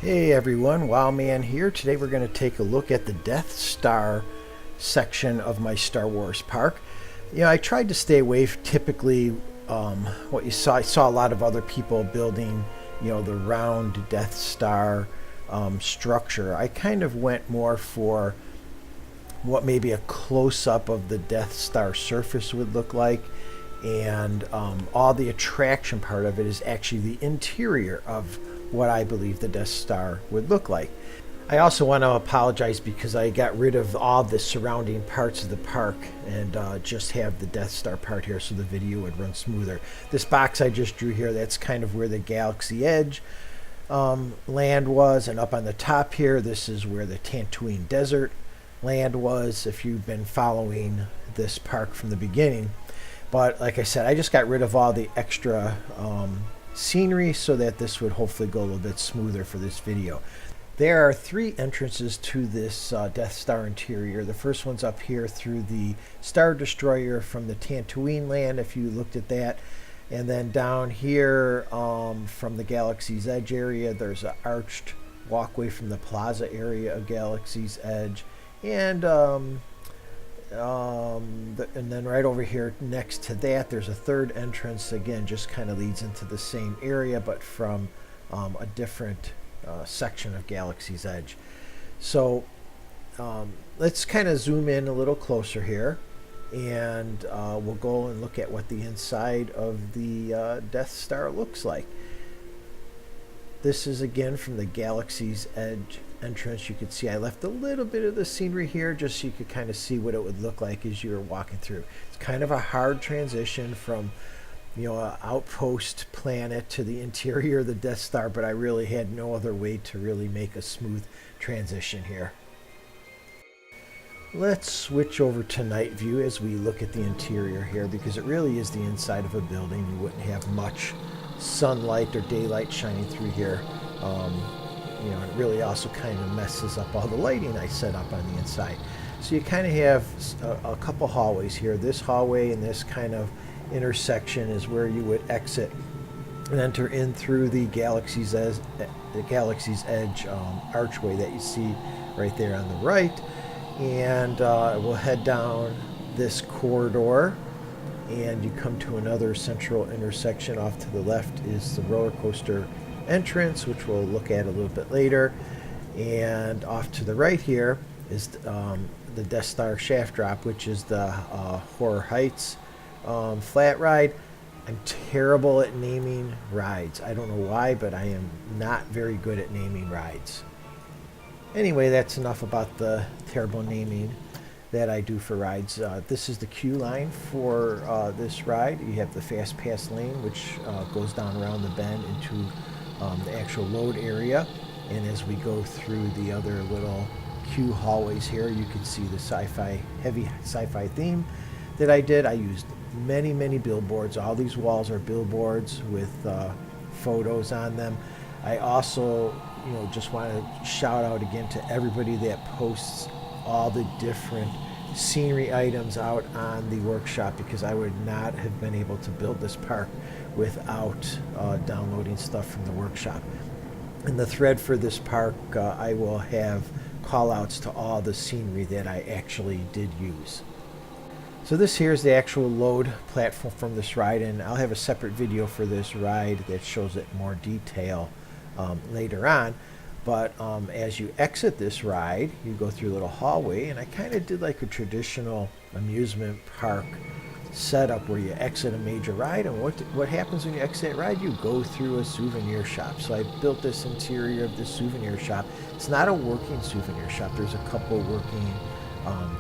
Hey everyone, Wowman here. Today we're going to take a look at the Death Star section of my Star Wars park. I tried to stay away typically what you saw. I saw a lot of other people building, the round Death Star structure. I kind of went more for what maybe a close-up of the Death Star surface would look like. And all the attraction part of it is actually the interior of what I believe the Death Star would look like. I also want to apologize because I got rid of all the surrounding parts of the park and just have the Death Star part here so the video would run smoother. This box I just drew here, that's kind of where the Galaxy Edge land was, and up on the top here, this is where the Tatooine Desert land was, if you've been following this park from the beginning. But like I said, I just got rid of all the extra scenery so that this would hopefully go a little bit smoother for this video. There are three entrances to this Death Star interior. The first one's up here through the Star Destroyer from the Tatooine land, if you looked at that. And then down here from the Galaxy's Edge area, there's an arched walkway from the plaza area of Galaxy's Edge. And then right over here next to that, there's a third entrance. Again, just kind of leads into the same area, but from a different section of Galaxy's Edge. So let's kind of zoom in a little closer here, and we'll go and look at what the inside of the Death Star looks like. This is again from the Galaxy's Edge entrance. You could see I left a little bit of the scenery here just so you could kind of see what it would look like as you were walking through. It's kind of a hard transition from an outpost planet to the interior of the Death Star, but I really had no other way to really make a smooth transition here. Let's switch over to night view as we look at the interior here, because it really is the inside of a building. You wouldn't have much sunlight or daylight shining through here. It really also kind of messes up all the lighting I set up on the inside. So you kind of have a couple hallways here. This hallway and this kind of intersection is where you would exit and enter in through the Galaxy's Edge archway that you see right there on the right. And we'll head down this corridor, and you come to another central intersection. Off to the left is the roller coaster entrance, which we'll look at a little bit later, and off to the right here is the Death Star shaft drop, which is the Horror Heights flat ride. I'm terrible at naming rides. I don't know why, but I am not very good at naming rides. Anyway, that's enough about the terrible naming that I do for rides. This is the queue line for this ride. You have the fast pass lane, which goes down around the bend into the actual load area, and as we go through the other little queue hallways here, you can see the heavy sci-fi theme that I did. I used many billboards. All these walls are billboards with photos on them. I also just want to shout out again to everybody that posts all the different scenery items out on the workshop, because I would not have been able to build this park without downloading stuff from the workshop. In the thread for this park, I will have call outs to all the scenery that I actually did use. So this here is the actual load platform from this ride, and I'll have a separate video for this ride that shows it in more detail later on. But as you exit this ride, you go through a little hallway, and I kind of did like a traditional amusement park setup where you exit a major ride, and what happens when you exit a ride? You go through a souvenir shop. So I built this interior of this souvenir shop. It's not a working souvenir shop. There's a couple working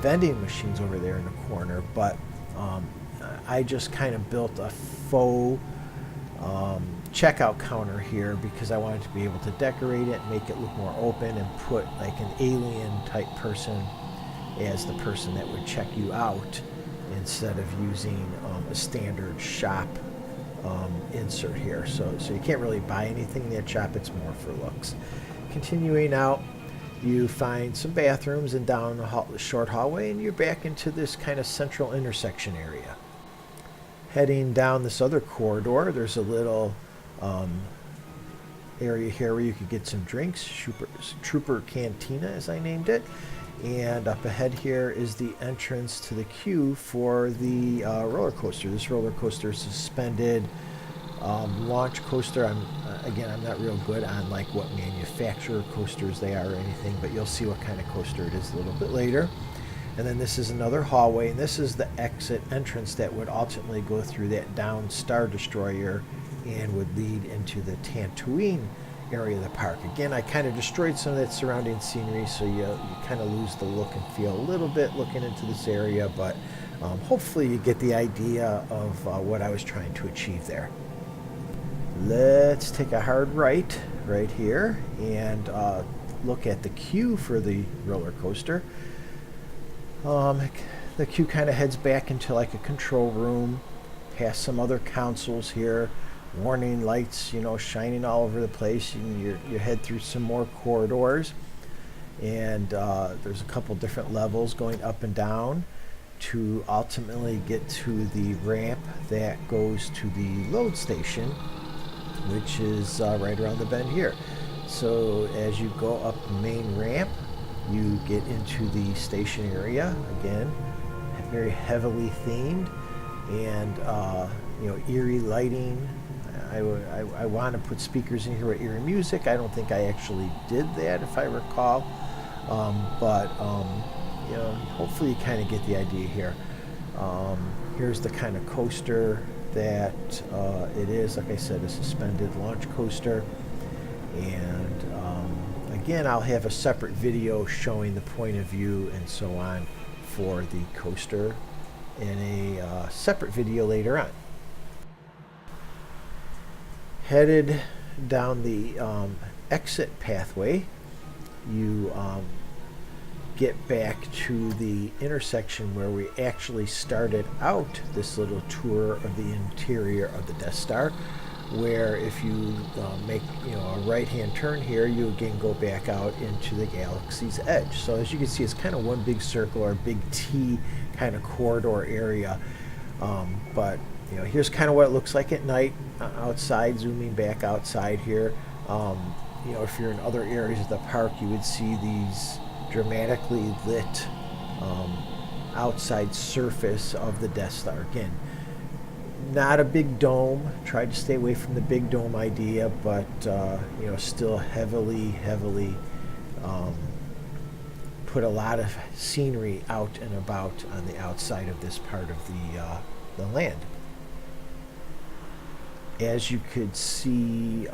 vending machines over there in the corner, but I just kind of built a faux checkout counter here because I wanted to be able to decorate it, make it look more open, and put like an alien type person as the person that would check you out, instead of using a standard shop insert here. So you can't really buy anything in that shop. It's more for looks. Continuing out, you find some bathrooms, and down a short hallway, and you're back into this kind of central intersection area. Heading down this other corridor, there's a little area here where you could get some drinks, Trooper Cantina as I named it. And up ahead here is the entrance to the queue for the roller coaster. This roller coaster is suspended launch coaster. I'm not real good on like what manufacturer coasters they are or anything, but you'll see what kind of coaster it is a little bit later. And then this is another hallway, and this is the exit entrance that would ultimately go through that down Star Destroyer and would lead into the Tatooine area of the park. Again, I kind of destroyed some of that surrounding scenery, so you kind of lose the look and feel a little bit looking into this area, but hopefully you get the idea of what I was trying to achieve there. Let's take a hard right here and look at the queue for the roller coaster. The queue kind of heads back into like a control room, past some other consoles here, warning lights, shining all over the place. You head through some more corridors, and there's a couple different levels going up and down to ultimately get to the ramp that goes to the load station, which is right around the bend here. So as you go up the main ramp, you get into the station area. Again, very heavily themed, and eerie lighting. I want to put speakers in here with eerie music. I don't think I actually did that, if I recall, but hopefully you kind of get the idea here. Here's the kind of coaster that it is. Like I said, a suspended launch coaster, and again, I'll have a separate video showing the point of view and so on for the coaster in a separate video later on. Headed down the exit pathway, you get back to the intersection where we actually started out this little tour of the interior of the Death Star, where if you make a right-hand turn here, you again go back out into the galaxy's edge. So as you can see, it's kind of one big circle or big T kind of corridor area, but here's kind of what it looks like at night outside. Zooming back outside here, if you're in other areas of the park, you would see these dramatically lit outside surface of the Death Star. Again, not a big dome. Tried to stay away from the big dome idea, but still heavily put a lot of scenery out and about on the outside of this part of the land. As you could see,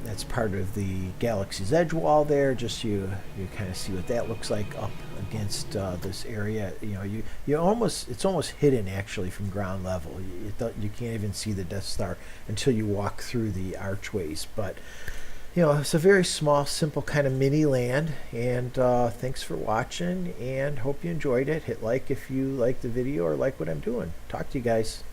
that's part of the Galaxy's Edge wall there. Just you kind of see what that looks like up against this area. It's almost hidden actually from ground level. You can't even see the Death Star until you walk through the archways. But it's a very small, simple kind of mini land. And thanks for watching, and hope you enjoyed it. Hit like if you like the video or like what I'm doing. Talk to you guys.